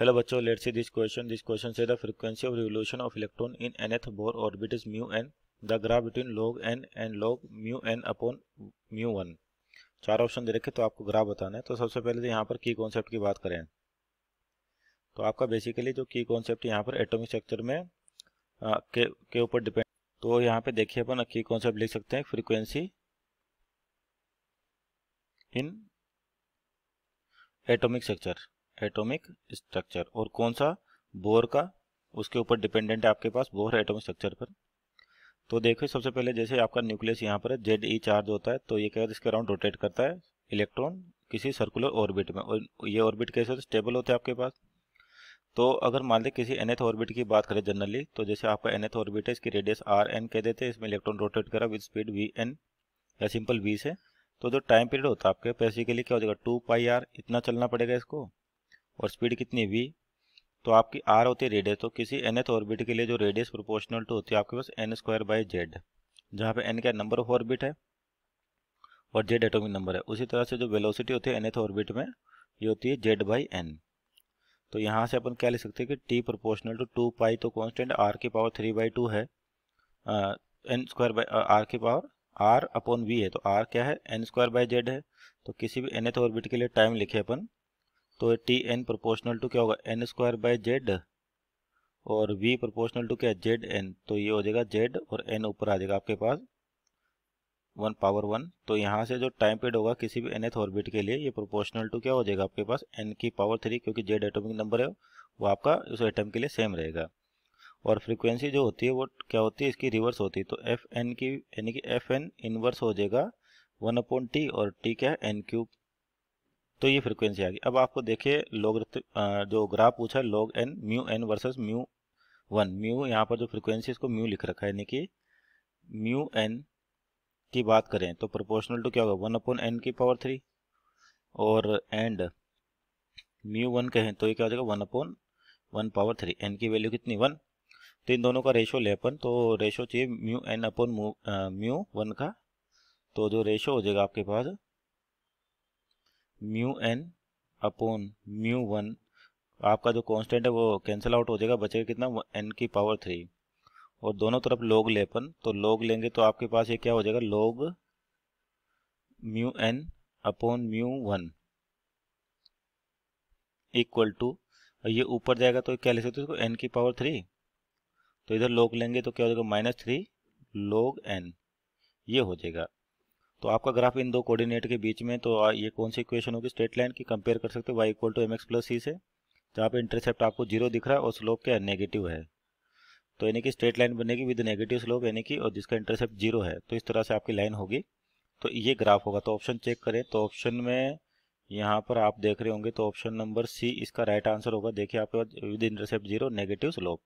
Hello बच्चों, let's see this question. This question says the frequency of revolution of electron in nth Bohr orbit is mu n. The graph between log n and log mu n upon mu 1. चार option दे रखे तो आपको graph बताना है। तो सबसे पहले तो यहाँ पर की कॉन्सेप्ट की बात करें तो आपका बेसिकली जो की कॉन्सेप्ट यहाँ पर एटॉमिक स्ट्रक्चर में के ऊपर डिपेंड। तो यहाँ पे देखिए अपन की कॉन्सेप्ट लिख सकते हैं फ्रीक्वेंसी इन एटॉमिक स्ट्रक्चर और कौन सा बोर का उसके ऊपर डिपेंडेंट है आपके पास बोर एटॉमिक स्ट्रक्चर पर। तो देखिए सबसे पहले जैसे आपका न्यूक्लियस यहाँ पर है Ze चार्ज होता है तो ये क्या इसके अराउंड रोटेट करता है इलेक्ट्रॉन किसी सर्कुलर ऑर्बिट में और ये ऑर्बिट कैसे होते हैं स्टेबल होते हैं आपके पास। तो अगर मान लें किसी nth ऑर्बिट की बात करें जनरली तो जैसे आपका nth ऑर्बिट है इसकी रेडियस Rn कह देते हैं, इसमें इलेक्ट्रॉन रोटेट करा विद स्पीड Vn या सिंपल V से। तो जो टाइम पीरियड होता है आपके बेसिकली क्या हो जाएगा 2πr इतना चलना पड़ेगा इसको और स्पीड कितनी v। तो आपकी r होती है रेडियस, तो किसी nth ऑर्बिट के लिए जो रेडियस प्रोपोर्शनल टू होती है आपके पास n² z, जहाँ पे n क्या नंबर ऑफ ऑर्बिट है और z एटॉमिक नंबर है। उसी तरह से जो वेलोसिटी होती है nth ऑर्बिट में ये होती है z/n। तो यहाँ से अपन क्या लिख सकते हैं कि t प्रोपोर्शनल टू 2π तो कांस्टेंट r की पावर 3/2 है, n² r की पावर r अपॉन v है तो r क्या है n²/z है। तो किसी भी nth ऑर्बिट के लिए टाइम लिखे अपन तो टी एन प्रोपोर्शनल टू क्या होगा n²/z और v प्रोपोर्शनल टू क्या है zn, तो ये हो जाएगा z और n ऊपर आ जाएगा आपके पास 1/1। तो यहाँ से जो टाइम पीरियड होगा किसी भी nth ऑर्बिट के लिए ये प्रोपोर्शनल टू क्या हो जाएगा आपके पास n की पावर 3 क्योंकि z एटॉमिक नंबर है वो आपका उस एटम के लिए सेम रहेगा। और फ्रीक्वेंसी जो होती है वो क्या होती है इसकी रिवर्स होती है, तो एफ एन की यानी कि एफ एन इनवर्स हो जाएगा 1/t और t क्या है n³। तो ये फ्रीक्वेंसी आ गई। अब आपको देखिए जो ग्राफ पूछा है log n mu n versus mu 1। Mu यहाँ पर जो फ्रीक्वेंसी इसको म्यू लिख रखा है यानी कि म्यू n की बात करें तो प्रोपोर्शनल टू क्या होगा 1/n की पावर 3 और एंड म्यू 1 कहें तो ये क्या हो जाएगा 1/1 पावर 3, n की वैल्यू कितनी 1। तो इन दोनों का रेशो ले अपन तो रेशो चाहिए म्यू n अपॉन म्यू 1 का, तो जो रेशो हो जाएगा आपके पास म्यू n अपॉन म्यू 1 आपका जो कांस्टेंट है वो कैंसिल आउट हो जाएगा, बचेगा कितना n की पावर 3 और दोनों तरफ log लेपन तो log लेंगे तो आपके पास ये क्या हो जाएगा log mu n upon mu 1 equal to ये ऊपर जाएगा तो क्या लिख सकते हो इसको n की पावर 3, तो इधर log लेंगे तो क्या हो जाएगा -3 log n ये हो जाएगा। तो आपका ग्राफ इन दो कोऑर्डिनेट के बीच में, तो ये कौन सी इक्वेशन होगी स्ट्रेट लाइन की, कंपेयर कर सकते हो y = mx + c से, जहाँ पे इंटरसेप्ट आपको 0 दिख रहा है और स्लोप क्या है नेगेटिव है। तो यानी कि स्ट्रेट लाइन बनेगी विद नेगेटिव स्लोप यानी कि और जिसका इंटरसेप्ट 0 है, तो इस तरह से आपकी लाइन होगी। तो ये ग्राफ होगा। तो ऑप्शन चेक करें तो ऑप्शन में यहाँ पर आप देख रहे होंगे तो ऑप्शन नंबर सी इसका राइट आंसर होगा। देखिए आपके पास with intercept 0 negative slope,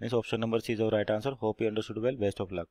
means option number C is right answer. Hope you understood well, best of luck.